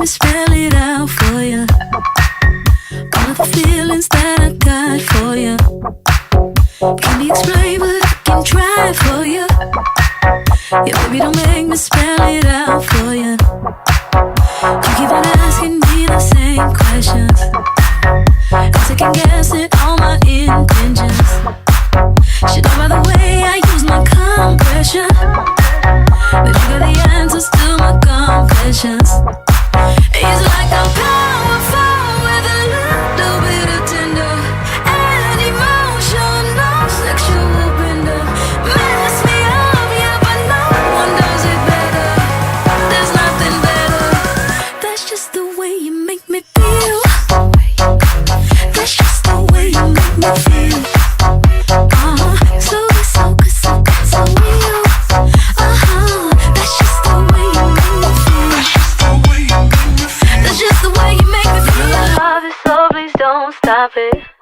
me spell it out for you. All of the feelings that I got for you can't be explained, but I can try for you. Yeah, baby, don't make me spell it out for you. You keep on asking me the same questions, second guessing all my intentions. Should know by the way I use my compression that you got the answers to my confessions. It's like I'm powerful with a little bit of tender and emotional sexual bender. Mess me up, yeah, but no one does it better. There's nothing better. That's just the way you make me feel. That's just the way you make me feel. So good, so good, so real. That's just the way you make me feel. That's just the way you make me feel. Love it, so please don't stop it.